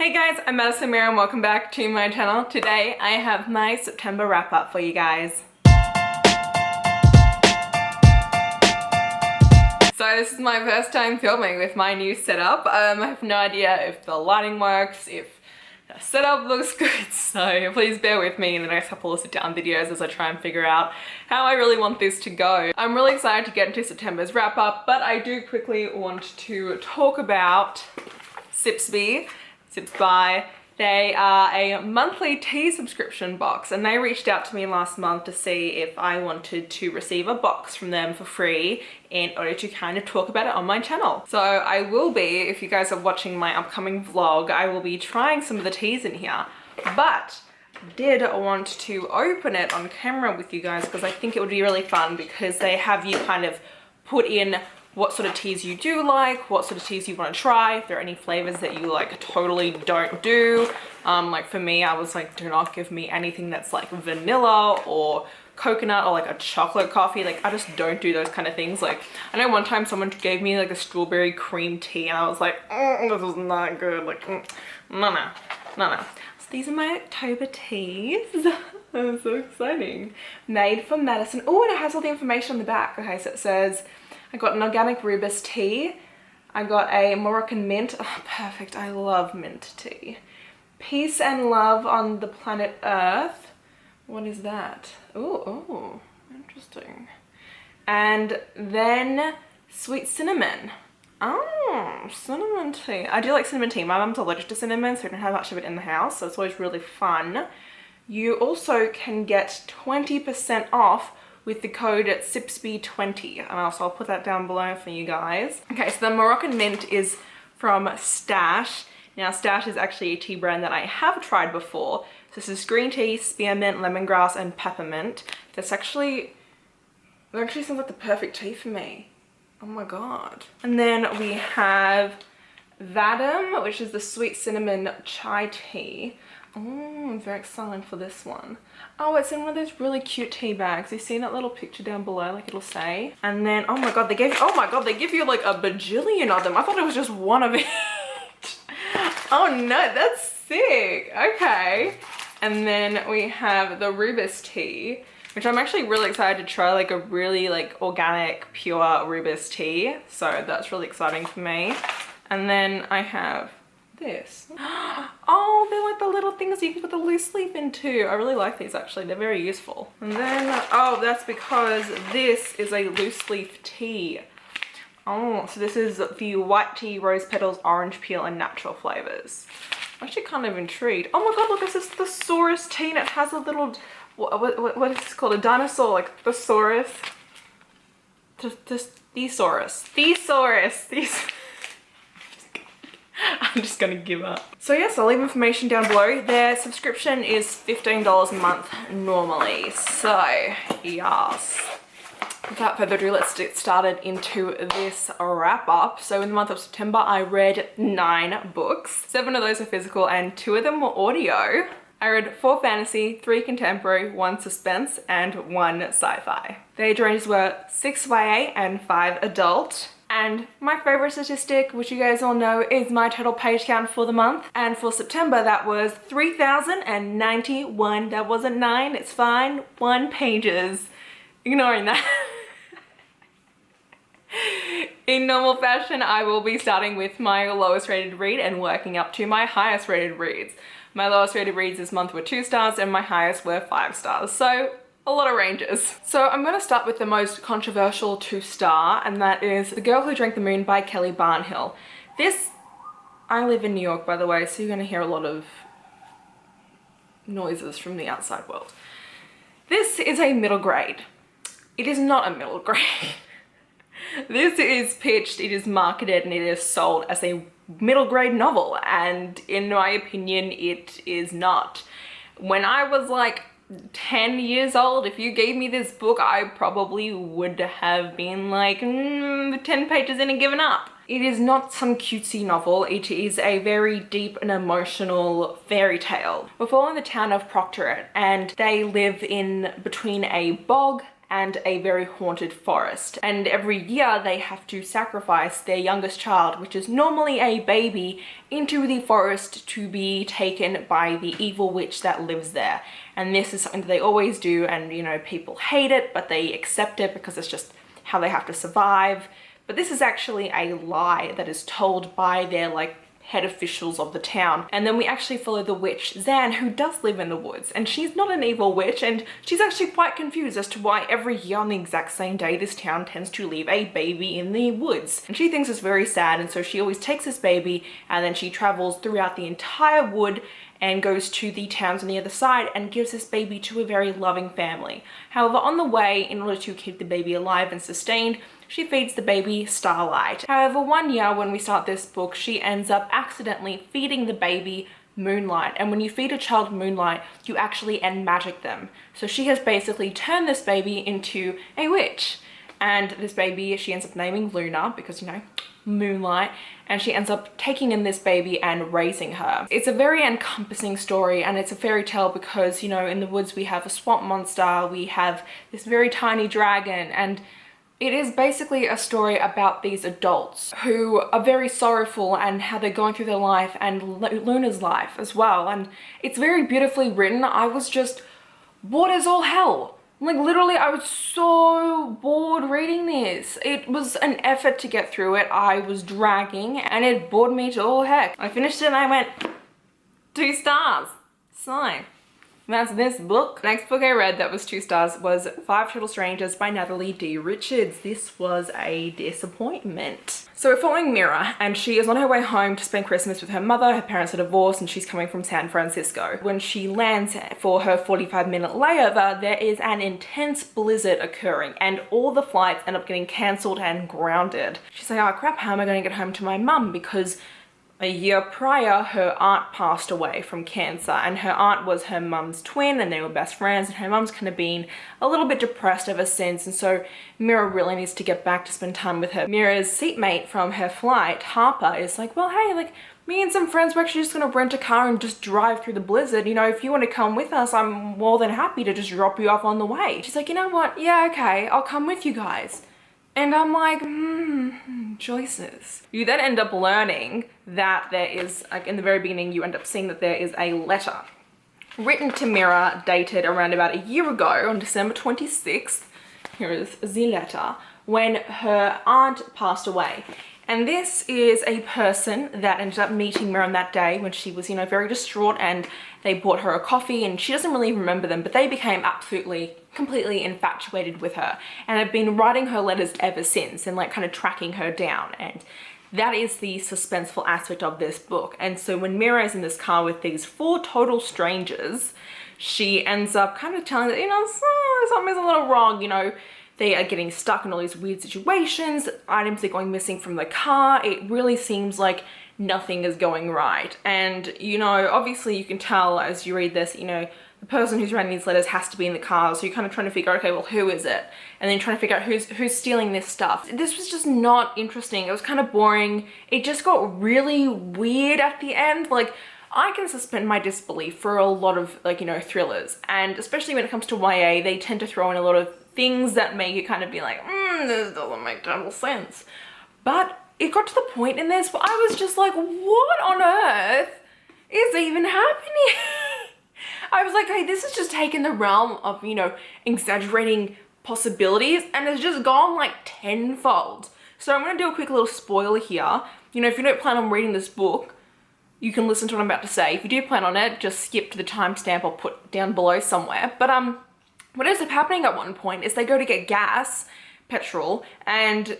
Hey guys, I'm Madison Mira and welcome back to my channel. Today I have my September wrap up for you guys. So this is my first time filming with my new setup. I have no idea if the lighting works, if the setup looks good, so please bear with me in the next couple of sit down videos as I try and figure out how I really want this to go. I'm really excited to get into September's wrap up, but I do quickly want to talk about Sipsby. They are a monthly tea subscription box and they reached out to me last month to see if I wanted to receive a box from them for free in order to kind of talk about it on my channel. So I will be, if you guys are watching my upcoming vlog, I will be trying some of the teas in here, but did want to open it on camera with you guys because I think it would be really fun because they have you kind of put in what sort of teas you do like, what sort of teas you want to try, if there are any flavors that you like totally don't do. Like for me, I was like, do not give me anything that's like vanilla or coconut or like a chocolate coffee. Like I just don't do those kind of things. Like I know one time someone gave me like a strawberry cream tea and I was like, this is not good. Like no. So these are my October teas. That's so exciting. Made for Madison. Oh, and it has all the information on the back. Okay, so it says I got an organic rooibos tea. I got a Moroccan mint. Oh, perfect. I love mint tea. Peace and love on the planet Earth. What is that? Oh, interesting. And then sweet cinnamon. Oh, cinnamon tea. I do like cinnamon tea. My mum's allergic to cinnamon, so I don't have much of it in the house, so it's always really fun. You also can get 20% off with the code Sipsby20, and also I'll put that down below for you guys. Okay, so the Moroccan mint is from Stash. Now Stash is actually a tea brand that I have tried before. So this is green tea, spearmint, lemongrass, and peppermint. That actually sounds like the perfect tea for me. Oh my god. And then we have Vadam, which is the sweet cinnamon chai tea. Oh, I'm very excited for this one. Oh, it's in one of those really cute tea bags. You see that little picture down below, like it'll say. And then, oh my god, they give you like a bajillion of them. I thought it was just one of each. Oh no, that's sick. Okay. And then we have the rooibos tea, which I'm actually really excited to try, like a really like organic, pure rooibos tea. So that's really exciting for me. And then I have this. Oh, they're like the little things you can put the loose leaf into. I really like these actually, they're very useful. And then, oh, that's because this is a loose leaf tea. Oh, so this is the white tea, rose petals, orange peel, and natural flavors. I'm actually kind of intrigued. Oh my god, look, this is thesaurus tea and it has a little, what is this called? A dinosaur, like thesaurus. Thesaurus. I'm just gonna give up. So yes, I'll leave information down below. Their subscription is $15 a month normally. So yes. Without further ado, let's get started into this wrap up. So in the month of September, I read 9 books. 7 of those are physical and 2 of them were audio. I read 4 fantasy, 3 contemporary, 1 suspense, and 1 sci-fi. The age ranges were 6 YA and 5 adult. And my favorite statistic, which you guys all know, is my total page count for the month. And for September, that was 3,091. That wasn't 9, it's fine. 1 pages. Ignoring that. In normal fashion, I will be starting with my lowest rated read and working up to my highest rated reads. My lowest rated reads this month were 2 stars and my highest were 5 stars. So a lot of ranges. So I'm going to start with the most controversial 2-star, and that is The Girl Who Drank the Moon by Kelly Barnhill. I live in New York, by the way, so you're going to hear a lot of noises from the outside world. This is a middle grade. It is not a middle grade. This is pitched, it is marketed, and it is sold as a middle grade novel, and in my opinion, it is not. When I was like 10 years old, if you gave me this book, I probably would have been like 10 pages in and given up. It is not some cutesy novel. It is a very deep and emotional fairy tale. We're following the town of Proctorate, and they live in between a bog and a very haunted forest. And every year they have to sacrifice their youngest child, which is normally a baby, into the forest to be taken by the evil witch that lives there. And this is something that they always do, and you know, people hate it, but they accept it because it's just how they have to survive. But this is actually a lie that is told by their like head officials of the town. And then we actually follow the witch Zan, who does live in the woods, and she's not an evil witch, and she's actually quite confused as to why every year on the exact same day this town tends to leave a baby in the woods. And she thinks it's very sad, and so she always takes this baby and then she travels throughout the entire wood and goes to the towns on the other side and gives this baby to a very loving family. However, on the way, in order to keep the baby alive and sustained, she feeds the baby Starlight. However, one year when we start this book, she ends up accidentally feeding the baby Moonlight. And when you feed a child Moonlight, you actually end magic them. So she has basically turned this baby into a witch. And this baby, she ends up naming Luna because, you know, Moonlight, and she ends up taking in this baby and raising her. It's a very encompassing story, and it's a fairy tale because, you know, in the woods we have a swamp monster, we have this very tiny dragon, and it is basically a story about these adults who are very sorrowful and how they're going through their life, and Luna's life as well. And it's very beautifully written. I was just bored as all hell. Like literally, I was so bored reading this. It was an effort to get through it. I was dragging and it bored me to all heck. I finished it and I went, 2 stars. So that's this book. Next book I read that was 2 stars was 5 Total Strangers by Natalie D. Richards. This was a disappointment. So we're following Mira, and she is on her way home to spend Christmas with her mother. Her parents are divorced and she's coming from San Francisco. When she lands for her 45-minute layover, there is an intense blizzard occurring and all the flights end up getting cancelled and grounded. She's like, oh crap, how am I going to get home to my mum? Because a year prior, her aunt passed away from cancer, and her aunt was her mum's twin and they were best friends, and her mum's kind of been a little bit depressed ever since, and so Mira really needs to get back to spend time with her. Mira's seatmate from her flight, Harper, is like, well, hey, like, me and some friends, we're actually just gonna rent a car and just drive through the blizzard. You know, if you want to come with us, I'm more than happy to just drop you off on the way. She's like, you know what? Yeah, okay, I'll come with you guys. And I'm like, choices. You then end up learning that there is, like in the very beginning, you end up seeing that there is a letter written to Mira dated around about a year ago on December 26th. Here is the letter, when her aunt passed away. And this is a person that ended up meeting Mira on that day when she was, you know, very distraught, and they bought her a coffee, and she doesn't really remember them, but they became absolutely, completely infatuated with her and have been writing her letters ever since and like kind of tracking her down. And that is the suspenseful aspect of this book. And so when Mira is in this car with these 4 total strangers, she ends up kind of telling them, you know, something's a little wrong, you know. They are getting stuck in all these weird situations, items are going missing from the car. It really seems like nothing is going right. And, you know, obviously you can tell as you read this, you know, the person who's writing these letters has to be in the car. So you're kind of trying to figure out, okay, well, who is it? And then trying to figure out who's stealing this stuff. This was just not interesting. It was kind of boring. It just got really weird at the end. Like, I can suspend my disbelief for a lot of, like, you know, thrillers. And especially when it comes to YA, they tend to throw in a lot of things that make you kind of be like, this doesn't make total sense. But it got to the point in this where I was just like, what on earth is even happening? I was like, hey, this is just taking the realm of, you know, exaggerating possibilities, and it's just gone like tenfold. So I'm going to do a quick little spoiler here. You know, if you don't plan on reading this book, you can listen to what I'm about to say. If you do plan on it, just skip to the timestamp I'll put down below somewhere. But what ends up happening at one point is they go to get petrol, and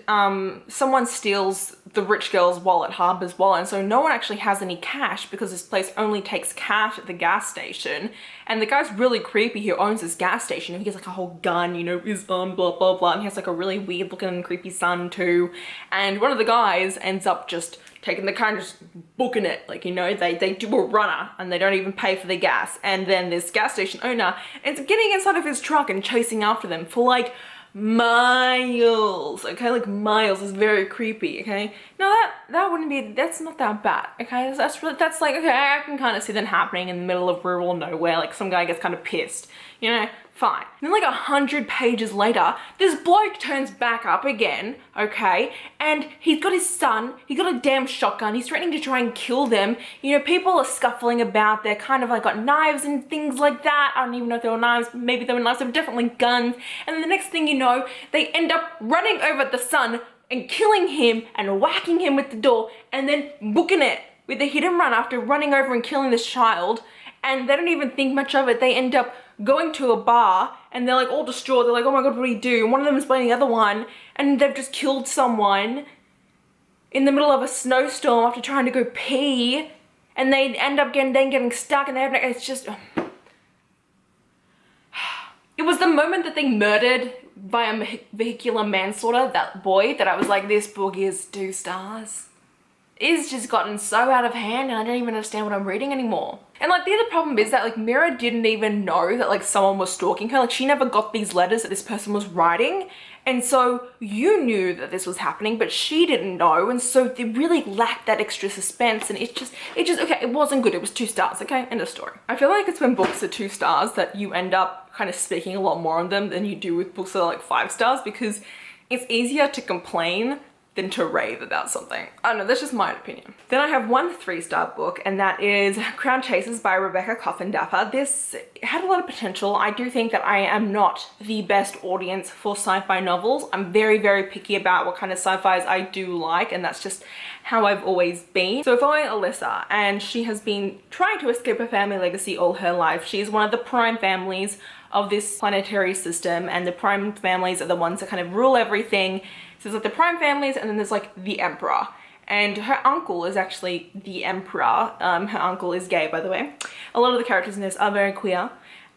someone steals the rich girl's wallet, Harper's wallet, and so no one actually has any cash because this place only takes cash at the gas station. And the guy's really creepy who owns this gas station. He has like a whole gun, you know, his blah blah blah, and he has like a really weird looking creepy son too. And one of the guys ends up just taking the car and just booking it. Like, you know, they do a runner and they don't even pay for the gas. And then this gas station owner ends up getting inside of his truck and chasing after them for like miles, okay? Like miles. Is very creepy, okay? Now that wouldn't be, that's not that bad, okay? That's like, okay, I can kind of see that happening in the middle of rural nowhere. Like some guy gets kind of pissed, you know, fine. And then like 100 pages later, this bloke turns back up again, okay? And he's got his son, he's got a damn shotgun, he's threatening to try and kill them. You know, people are scuffling about, they're kind of like got knives and things like that. I don't even know if they were knives, maybe they were knives, they were definitely guns. And then the next thing you know, they end up running over the son and killing him and whacking him with the door and then booking it with a hit and run after running over and killing this child. And they don't even think much of it. They end up going to a bar and they're like all distraught. They're like, oh my God, what do we do? And one of them is blaming the other one and they've just killed someone in the middle of a snowstorm after trying to go pee. And they end up getting stuck and they have no, it's just, it was the moment that they murdered by vehicular manslaughter that boy that I was like, this book is 2 stars. It's just gotten so out of hand and I don't even understand what I'm reading anymore. And like the other problem is that like Mira didn't even know that like someone was stalking her. Like she never got these letters that this person was writing. And so you knew that this was happening, but she didn't know. And so they really lacked that extra suspense. And it just, okay, it wasn't good. It was 2 stars, okay? End of story. I feel like it's when books are 2 stars that you end up kind of speaking a lot more on them than you do with books that are like 5 stars, because it's easier to complain than to rave about something. I don't know, that's just my opinion. Then I have one 3-star book, and that is Crownchasers by Rebecca Coffindafer. This had a lot of potential. I do think that I am not the best audience for sci-fi novels. I'm very, very picky about what kind of sci-fis I do like, and that's just how I've always been. So following Alyssa, and she has been trying to escape her family legacy all her life. She's one of the prime families of this planetary system, and the prime families are the ones that kind of rule everything. So there's like the prime families, and then there's like the emperor. And her uncle is actually the emperor. Her uncle is gay, by the way. A lot of the characters in this are very queer.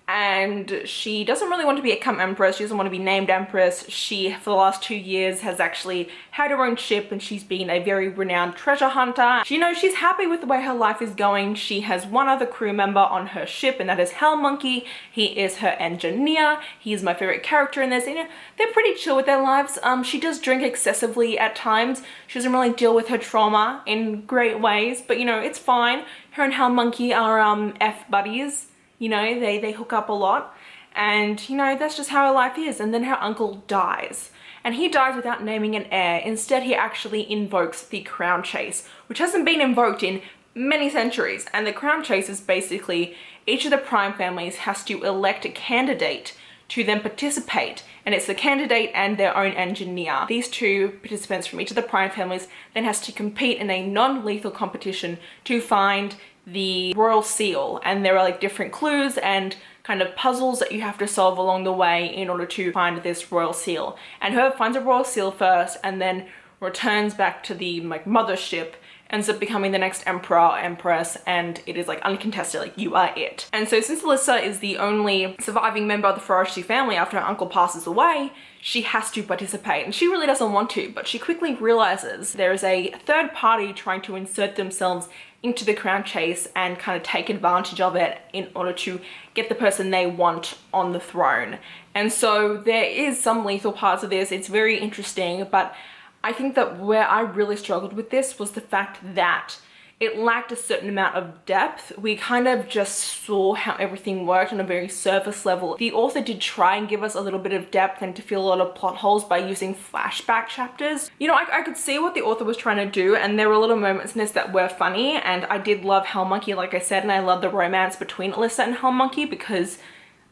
And she doesn't really want to become empress. She doesn't want to be named empress. She, for the last 2 years, has actually had her own ship and she's been a very renowned treasure hunter. You know, she's happy with the way her life is going. She has one other crew member on her ship, and that is ♂. He is her engineer. He is my favorite character in this. And, you know, they're pretty chill with their lives. She does drink excessively at times. She doesn't really deal with her trauma in great ways, but you know, it's fine. Her and ♂are F buddies. You know, they hook up a lot, and you know, that's just how her life is. And then her uncle dies, and he dies without naming an heir. Instead, he actually invokes the crown chase, which hasn't been invoked in many centuries. And the crown chase is basically each of the prime families has to elect a candidate to then participate, and it's the candidate and their own engineer. These 2 participants from each of the prime families then has to compete in a non-lethal competition to find the royal seal, and there are like different clues and kind of puzzles that you have to solve along the way in order to find this royal seal. And whoever finds a royal seal first and then returns back to the like mothership ends up becoming the next emperor or empress, and it is like uncontested, like you are it. And so since Alyssa is the only surviving member of the Farrow family after her uncle passes away, she has to participate, and she really doesn't want to, but she quickly realizes there is a third party trying to insert themselves into the crown chase and kind of take advantage of it in order to get the person they want on the throne. And so there is some lethal parts of this. It's very interesting, but I think that where I really struggled with this was the fact that it lacked a certain amount of depth. We kind of just saw how everything worked on a very surface level. The author did try and give us a little bit of depth and to fill a lot of plot holes by using flashback chapters. You know, I could see what the author was trying to do, and there were little moments in this that were funny, and I did love ♂, like I said, and I love the romance between Alyssa and ♂, because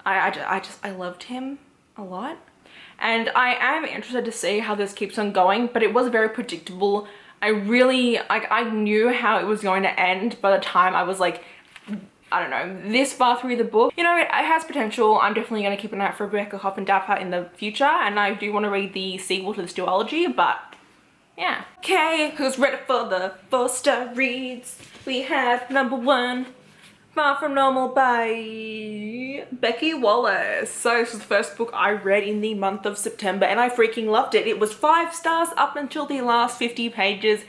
I loved him a lot. And I am interested to see how this keeps on going, but it was very predictable. I knew how it was going to end by the time I was like, I don't know, this far through the book. You know, it has potential. I'm definitely going to keep an eye out for Rebecca Coffindafer in the future, and I do want to read the sequel to this duology, but yeah. Okay, who's ready for the 4-star reads? We have number 1, Far From Normal by Becky Wallace. So this was the first book I read in the month of September, and I freaking loved it. It was 5 stars up until the last 50 pages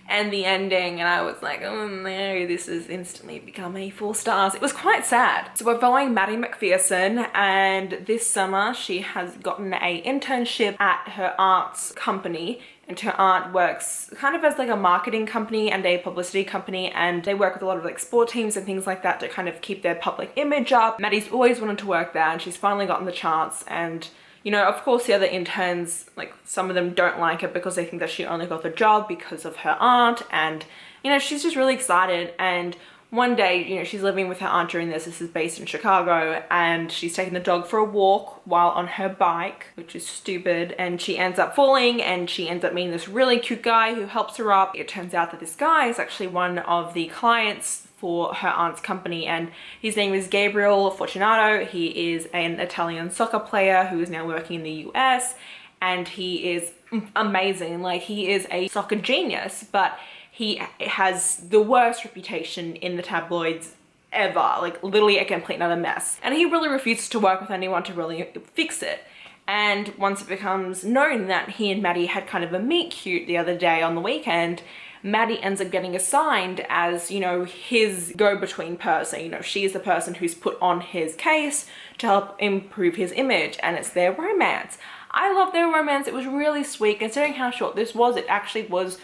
and the ending, and I was like, oh no, this has instantly become a 4 stars. It was quite sad. So we're following Maddie McPherson, and this summer she has gotten a internship at her arts company, and her aunt works kind of as like a marketing company and a publicity company, and they work with a lot of like sport teams and things like that to kind of keep their public image up. Maddie's always wanted to work there, and she's finally gotten the chance. And you know, of course the other interns, like some of them don't like it because they think that she only got the job because of her aunt, and you know, she's just really excited. And one day, you know, she's living with her aunt during this. This is based in Chicago, and she's taking the dog for a walk while on her bike, which is stupid, and she ends up falling, and she ends up meeting this really cute guy who helps her up. It turns out that this guy is actually one of the clients for her aunt's company, and his name is Gabriel Fortunato. He is an Italian soccer player who is now working in the US, and he is amazing. Like, he is a soccer genius, but he has the worst reputation in the tabloids ever, like literally a complete another mess. And he really refuses to work with anyone to really fix it. And once it becomes known that he and Maddie had kind of a meet cute the other day on the weekend, Maddie ends up getting assigned as, you know, his go-between person. You know, she's the person who's put on his case to help improve his image, and it's their romance. I love their romance. It was really sweet. Considering how short this was, it actually was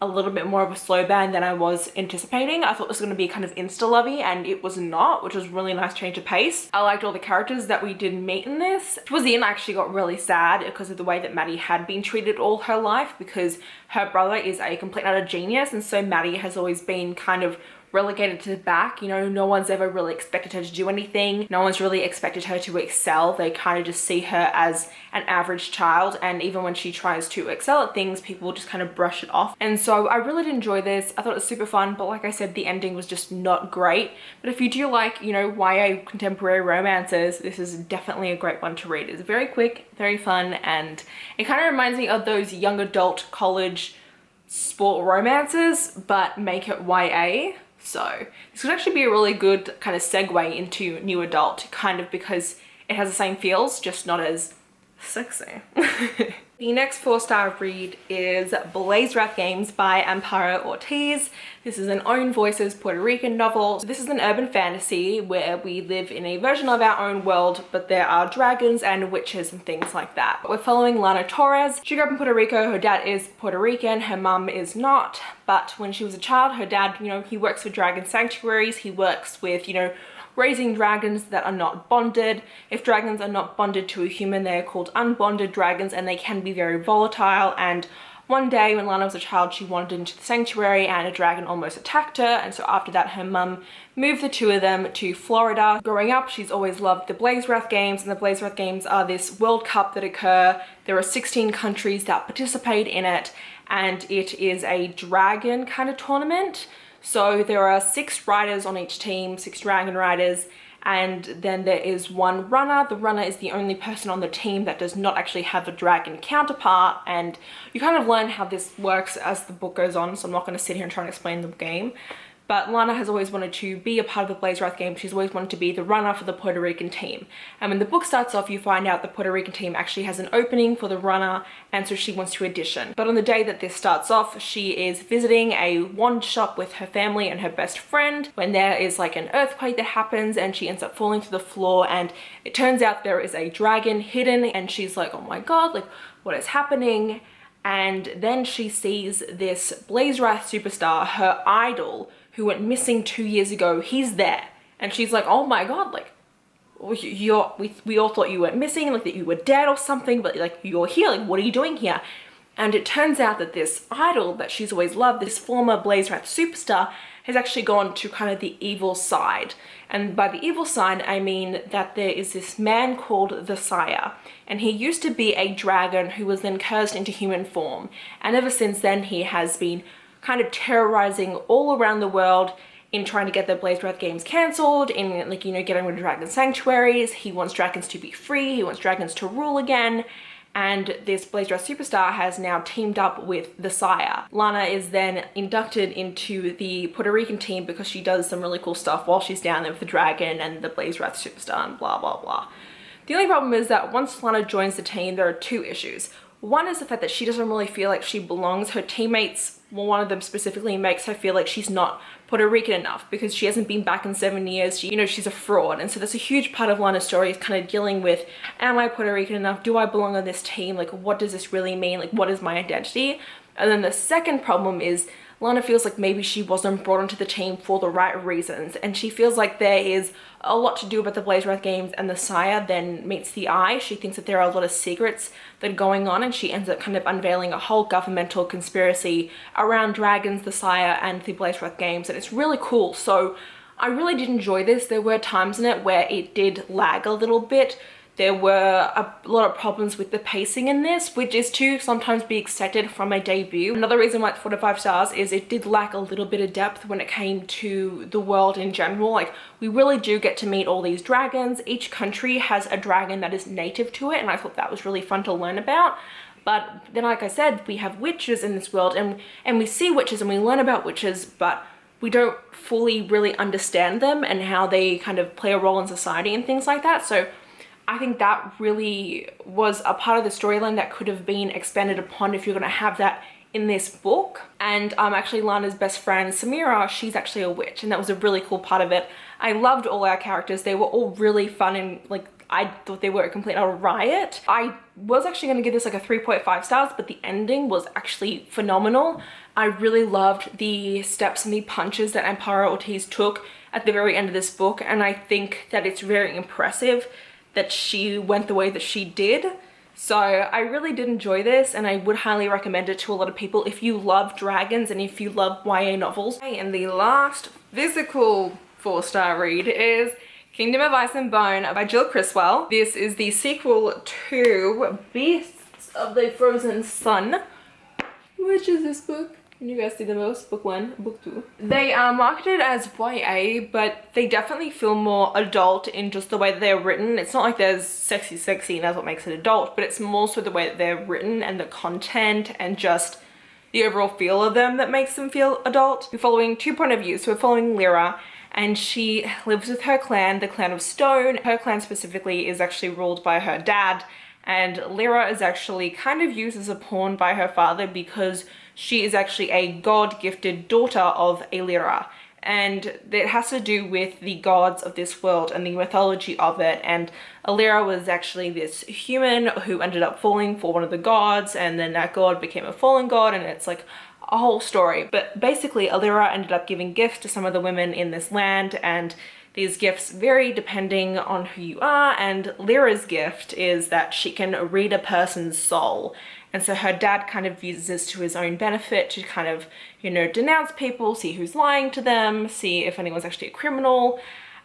a little bit more of a slow burn than I was anticipating. I thought this was going to be kind of insta-lovey, and it was not, which was really a nice change of pace. I liked all the characters that we did meet in this. Towards the end, I actually got really sad because of the way that Maddie had been treated all her life, because her brother is a complete and utter genius, and so Maddie has always been kind of relegated to the back. You know, no one's ever really expected her to do anything. No one's really expected her to excel. They kind of just see her as an average child, and even when she tries to excel at things, people just kind of brush it off. And so I really did enjoy this. I thought it was super fun, but like I said, the ending was just not great. But if you do like, you know, YA contemporary romances, this is definitely a great one to read. It's very quick, very fun, and it kind of reminds me of those young adult college sport romances, but make it YA. So this would actually be a really good kind of segue into new adult, kind of, because it has the same feels, just not as sexy. The next 4-star read is Blazewrath Games by Amparo Ortiz. This is an own voices Puerto Rican novel. So this is an urban fantasy where we live in a version of our own world, but there are dragons and witches and things like that. We're following Lana Torres. She grew up in Puerto Rico. Her dad is Puerto Rican. Her mum is not. But when she was a child, her dad, you know, he works for dragon sanctuaries. He works with, you know, raising dragons that are not bonded. If dragons are not bonded to a human, they're called unbonded dragons, and they can be very volatile. And one day when Lana was a child, she wandered into the sanctuary and a dragon almost attacked her, and so after that her mum moved the two of them to Florida. Growing up, she's always loved the Blazewrath Games, and the Blazewrath Games are this World Cup that occur. There are 16 countries that participate in it, and it is a dragon kind of tournament. So there are 6 riders on each team, 6 dragon riders, and then there is one runner. The runner is the only person on the team that does not actually have a dragon counterpart, and you kind of learn how this works as the book goes on, so I'm not going to sit here and try and explain the game. But Lana has always wanted to be a part of the Blazewrath game. She's always wanted to be the runner for the Puerto Rican team. And when the book starts off, you find out the Puerto Rican team actually has an opening for the runner, and so she wants to audition. But on the day that this starts off, she is visiting a wand shop with her family and her best friend when there is like an earthquake that happens, and she ends up falling to the floor, and it turns out there is a dragon hidden, and she's like, oh my god, like what is happening? And then she sees this Blazewrath superstar, her idol, who went missing 2 years ago. He's there, and she's like, oh my god, like we all thought you went missing, like that you were dead or something, but like you're here, like what are you doing here? And it turns out that this idol that she's always loved, this former Blazewrath superstar, has actually gone to kind of the evil side. And by the evil side, I mean that there is this man called the Sire, and he used to be a dragon who was then cursed into human form, and ever since then he has been kind of terrorizing all around the world in trying to get the Blazewrath games cancelled, in like, you know, getting rid of dragon sanctuaries. He wants dragons to be free, he wants dragons to rule again, and this Blazewrath superstar has now teamed up with the Sire. Lana is then inducted into the Puerto Rican team because she does some really cool stuff while she's down there with the dragon and the Blazewrath superstar and blah blah blah. The only problem is that once Lana joins the team, there are 2 issues. One is the fact that she doesn't really feel like she belongs. Her teammates, well, one of them specifically makes her feel like she's not Puerto Rican enough because she hasn't been back in 7 years. She, you know, she's a fraud. And so that's a huge part of Lana's story, is kind of dealing with, am I Puerto Rican enough? Do I belong on this team? Like, what does this really mean? Like, what is my identity? And then the second problem is Lana feels like maybe she wasn't brought onto the team for the right reasons, and she feels like there is a lot to do about the Blazewrath games and the Sire than meets the eye. She thinks that there are a lot of secrets that are going on, and she ends up kind of unveiling a whole governmental conspiracy around dragons, the Sire, and the Blazewrath games, and it's really cool. So I really did enjoy this. There were times in it where it did lag a little bit. There were a lot of problems with the pacing in this, which is to sometimes be expected from a debut. Another reason why it's 4 to 5 stars is it did lack a little bit of depth when it came to the world in general. Like, we really do get to meet all these dragons. Each country has a dragon that is native to it, and I thought that was really fun to learn about. But then, like I said, we have witches in this world, and we see witches and we learn about witches, but we don't fully really understand them and how they kind of play a role in society and things like that. So I think that really was a part of the storyline that could have been expanded upon if you're going to have that in this book. And actually Lana's best friend Samira, she's actually a witch, and that was a really cool part of it. I loved all our characters. They were all really fun, and like, I thought they were a complete riot. I was actually going to give this like a 3.5 stars, but the ending was actually phenomenal. I really loved the steps and the punches that Amparo Ortiz took at the very end of this book, and I think that it's very impressive that she went the way that she did. So I really did enjoy this, and I would highly recommend it to a lot of people if you love dragons and if you love YA novels. And the last physical 4-star read is Kingdom of Ice and Bone by Jill Criswell. This is the sequel to Beasts of the Frozen Sun. Which is this book? Can you guys see the most? Book 1, book 2. They are marketed as YA, but they definitely feel more adult in just the way that they're written. It's not like there's sexy and that's what makes it adult, but it's more so the way that they're written and the content and just the overall feel of them that makes them feel adult. We're following 2 point of views. So we're following ḽɪra, and she lives with her clan, the Clan of Stone. Her clan specifically is actually ruled by her dad, and ḽɪra is actually kind of used as a pawn by her father because she is actually a god-gifted daughter of ɪṛ, and it has to do with the gods of this world and the mythology of it. And ɪṛ was actually this human who ended up falling for one of the gods, and then that god became a fallen god, and it's like a whole story. But basically ɪṛ ended up giving gifts to some of the women in this land, and these gifts vary depending on who you are, and ḽɪra's gift is that she can read a person's soul. And so her dad kind of uses this to his own benefit to kind of, you know, denounce people, see who's lying to them, see if anyone's actually a criminal,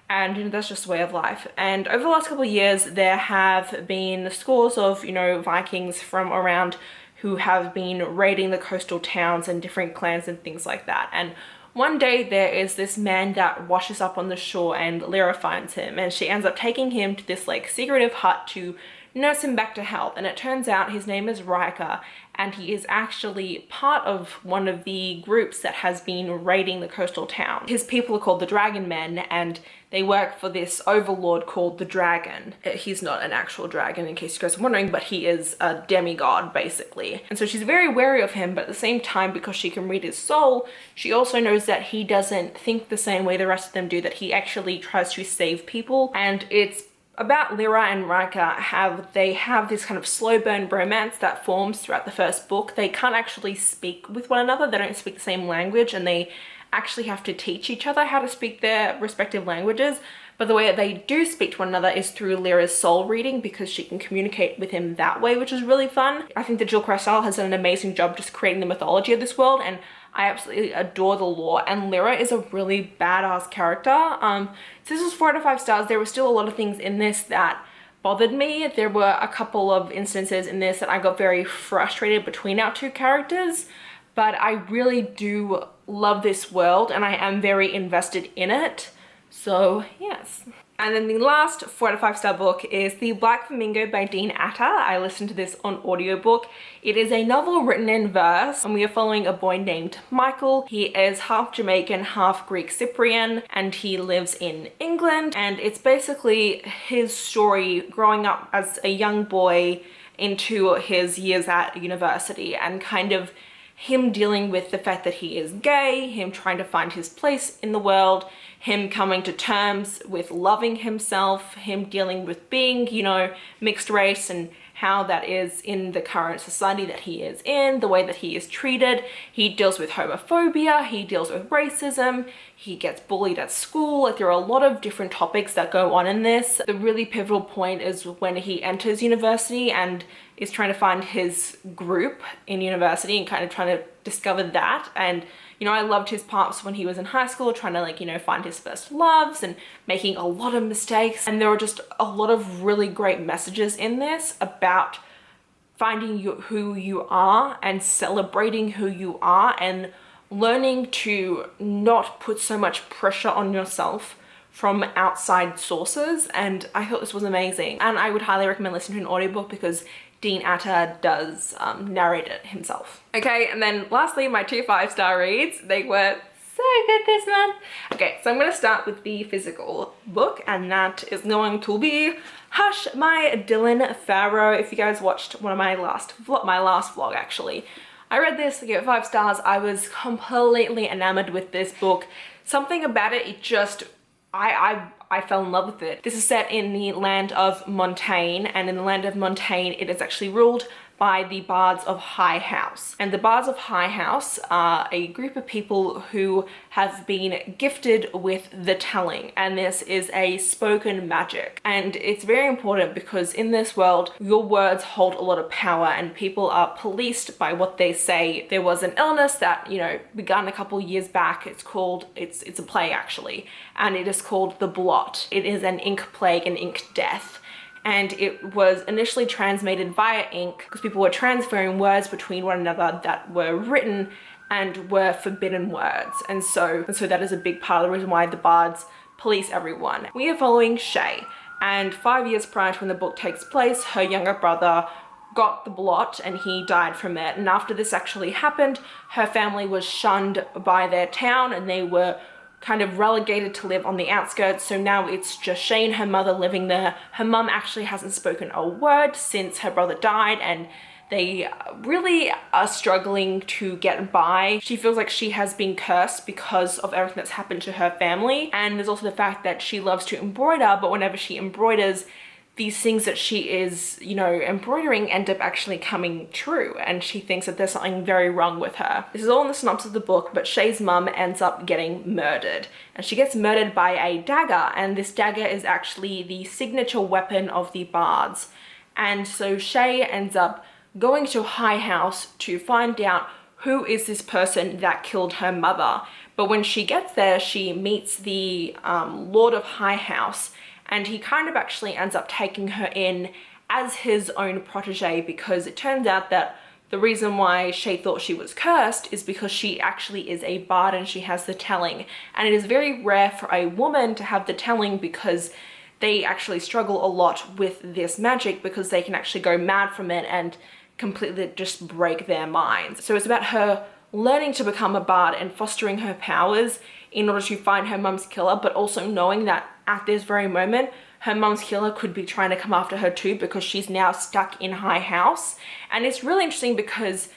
and, you know, that's just a way of life. And over the last couple of years, there have been scores of, you know, Vikings from around who have been raiding the coastal towns and different clans and things like that. And one day there is this man that washes up on the shore, and ḽɪra finds him, and she ends up taking him to this like secretive hut to nurse him back to health. And it turns out his name is Riker, and he is actually part of one of the groups that has been raiding the coastal town. His people are called the Dragon Men, and they work for this overlord called the Dragon. He's not an actual dragon, in case you guys are wondering, but he is a demigod basically. And so she's very wary of him, but at the same time, because she can read his soul, she also knows that he doesn't think the same way the rest of them do, that he actually tries to save people. And it's about ḽɪra and Riker, they have this kind of slow burn romance that forms throughout the first book. They can't actually speak with one another, they don't speak the same language, and they actually have to teach each other how to speak their respective languages. But the way that they do speak to one another is through ḽɪra's soul reading, because she can communicate with him that way, which is really fun. I think that Jill Criswell has done an amazing job just creating the mythology of this world, and I absolutely adore the lore, and ḽɪra is a really badass character. So this was 4 out of 5 stars. There were still a lot of things in this that bothered me. There were a couple of instances in this that I got very frustrated between our 2 characters, but I really do love this world and I am very invested in it. So yes. And then the last 4 out of 5 star book is The Black Flamingo by Dean Atta. I listened to this on audiobook. It is a novel written in verse, and we are following a boy named Michael. He is half Jamaican, half Greek Cyprian, and he lives in England. And it's basically his story growing up as a young boy into his years at university and kind of him dealing with the fact that he is gay, him trying to find his place in the world, him coming to terms with loving himself, him dealing with being, you know, mixed race and how that is in the current society that he is in, the way that he is treated. He deals with homophobia, he deals with racism, he gets bullied at school. Like, there are a lot of different topics that go on in this. The really pivotal point is when he enters university and is trying to find his group in university and kind of trying to discover that. And, you know, I loved his parts when he was in high school, trying to, like, you know, find his first loves and making a lot of mistakes. And there were just a lot of really great messages in this about finding who you are and celebrating who you are and learning to not put so much pressure on yourself from outside sources. And I thought this was amazing. And I would highly recommend listening to an audiobook because Dean Atta does narrate it himself. Okay, and then lastly, my 2 5-star reads. They were so good this month. Okay, so I'm gonna start with the physical book, and that is going to be Hush, by Dylan Farrow. If you guys watched one of my last vlog actually, I read this, I gave it 5 stars. I was completely enamored with this book. Something about it, it just, I fell in love with it. This is set in the land of Montaigne, and in the land of Montaigne, it is actually ruled by the Bards of High House. And the Bards of High House are a group of people who have been gifted with the telling, and this is a spoken magic. And it's very important because in this world, your words hold a lot of power and people are policed by what they say. There was an illness that, you know, began a couple years back. It's a plague actually, and it is called the blot. It is an ink plague, an ink death. And it was initially transmitted via ink because people were transferring words between one another that were written and were forbidden words. And so that is a big part of the reason why the bards police everyone. We are following Shay, and 5 years prior to when the book takes place, her younger brother got the blot and he died from it. And after this actually happened, her family was shunned by their town and they were kind of relegated to live on the outskirts. So now it's just Shay and her mother living there. Her mum actually hasn't spoken a word since her brother died, and they really are struggling to get by. She feels like she has been cursed because of everything that's happened to her family. And there's also the fact that she loves to embroider, but whenever she embroiders, these things that she is, you know, embroidering end up actually coming true, and she thinks that there's something very wrong with her. This is all in the synopsis of the book, but Shay's mum ends up getting murdered, and she gets murdered by a dagger, and this dagger is actually the signature weapon of the bards. And so Shay ends up going to High House to find out who is this person that killed her mother. But when she gets there, she meets the Lord of High House, and he kind of actually ends up taking her in as his own protege, because it turns out that the reason why Shay thought she was cursed is because she actually is a bard and she has the telling. And it is very rare for a woman to have the telling because they actually struggle a lot with this magic, because they can actually go mad from it and completely just break their minds. So it's about her learning to become a bard and fostering her powers in order to find her mum's killer, but also knowing that at this very moment, her mum's killer could be trying to come after her too, because she's now stuck in High House. And it's really interesting because,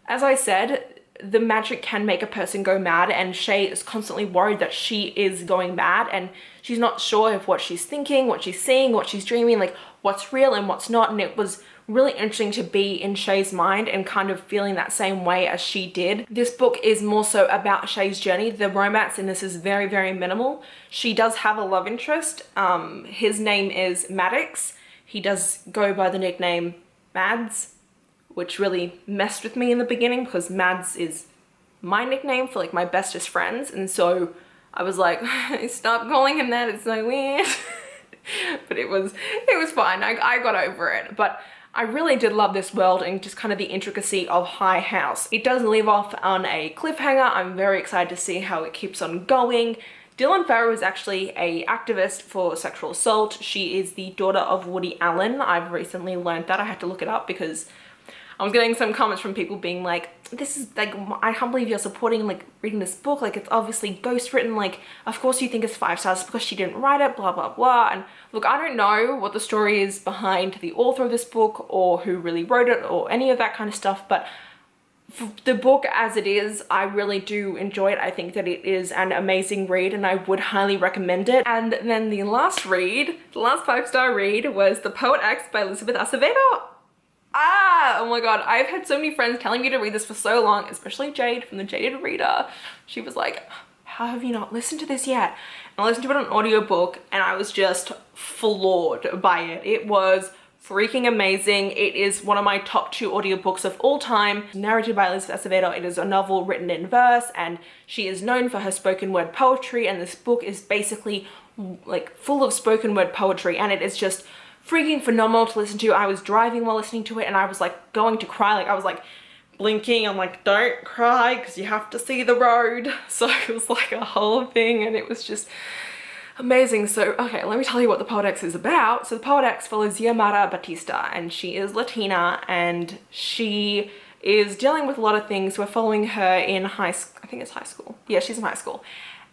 as I said, the magic can make a person go mad, and Shay is constantly worried that she is going mad, and she's not sure if what she's thinking, what she's seeing, what she's dreaming, like what's real and what's not. And it was really interesting to be in Shay's mind and kind of feeling that same way as she did. This book is more so about Shay's journey. The romance in this is very, very minimal. She does have a love interest. His name is Maddox. He does go by the nickname Mads, which really messed with me in the beginning because Mads is my nickname for like my bestest friends. And so I was like, stop calling him that, it's so weird. But it was fine. I got over it. But I really did love this world and just kind of the intricacy of High House. It does leave off on a cliffhanger. I'm very excited to see how it keeps on going. Dylan Farrow is actually an activist for sexual assault. She is the daughter of Woody Allen. I've recently learned that. I had to look it up because I was getting some comments from people being like, this is like, I can't believe you're supporting like reading this book, like it's obviously ghost written, like of course you think it's 5 stars because she didn't write it, blah blah blah. And look, I don't know what the story is behind the author of this book or who really wrote it or any of that kind of stuff, but the book as it is, I really do enjoy it. I think that it is an amazing read and I would highly recommend it. And then the last read, the last 5-star read was The Poet X by Elizabeth Acevedo. Oh my god, I've had so many friends telling me to read this for so long, especially Jade from the Jaded Reader. She was like, how have you not listened to this yet? And I listened to it on audiobook and I was just floored by it. It was freaking amazing. It is one of my top 2 audiobooks of all time. Narrated by Elizabeth Acevedo. It is a novel written in verse and she is known for her spoken word poetry, and this book is basically like full of spoken word poetry and it is just freaking phenomenal to listen to. I was driving while listening to it and I was like going to cry, like I was like blinking. I'm like, don't cry because you have to see the road. So it was like a whole thing and it was just amazing. So okay, let me tell you what The Poet X is about. So The Poet X follows Xiomara Batista and she is Latina and she is dealing with a lot of things. We're following her in high school. I think it's high school. Yeah, she's in high school.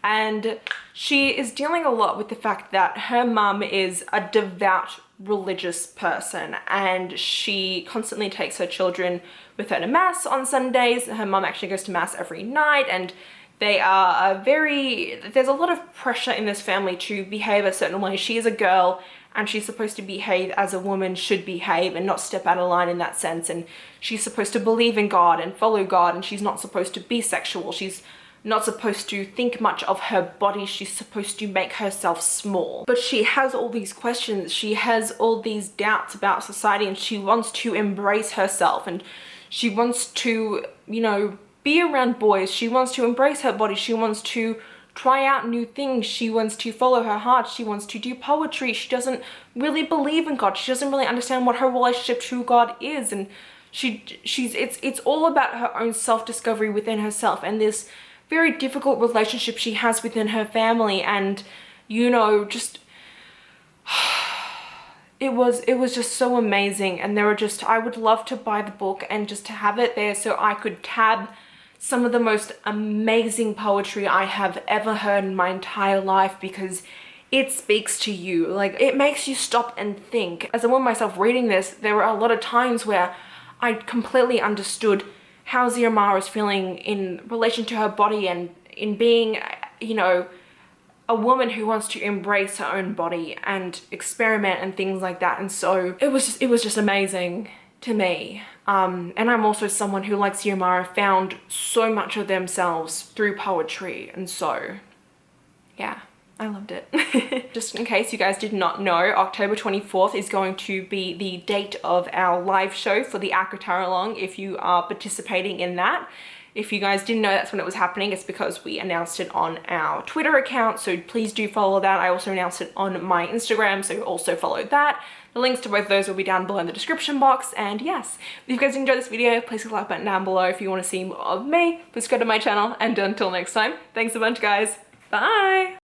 And she is dealing a lot with the fact that her mum is a devout religious person and she constantly takes her children with her to mass on Sundays. Her mum actually goes to mass every night and they are there's a lot of pressure in this family to behave a certain way. She is a girl and she's supposed to behave as a woman should behave and not step out of line in that sense, and she's supposed to believe in God and follow God, and she's not supposed to be sexual. She's not supposed to think much of her body. She's supposed to make herself small. But she has all these questions. She has all these doubts about society and she wants to embrace herself and she wants to, you know, be around boys. She wants to embrace her body. She wants to try out new things. She wants to follow her heart. She wants to do poetry. She doesn't really believe in God. She doesn't really understand what her relationship to God is, and it's all about her own self-discovery within herself and this very difficult relationship she has within her family. And you know, just it was just so amazing. And there were just, I would love to buy the book and just to have it there so I could tab some of the most amazing poetry I have ever heard in my entire life, because it speaks to you. Like, it makes you stop and think. As a woman myself reading this, there were a lot of times where I completely understood how Xiomara is feeling in relation to her body and in being, you know, a woman who wants to embrace her own body and experiment and things like that. And so it was just amazing to me. And I'm also someone who, like Xiomara, found so much of themselves through poetry. And so, yeah, I loved it. Just in case you guys did not know, October 24th is going to be the date of our live show for the ACOARALONG if you are participating in that. If you guys didn't know that's when it was happening, it's because we announced it on our Twitter account, so please do follow that. I also announced it on my Instagram, so also follow that. The links to both of those will be down below in the description box. And yes, if you guys enjoyed this video, please click the like button down below. If you want to see more of me, please go to my channel, and until next time, thanks a bunch guys. Bye!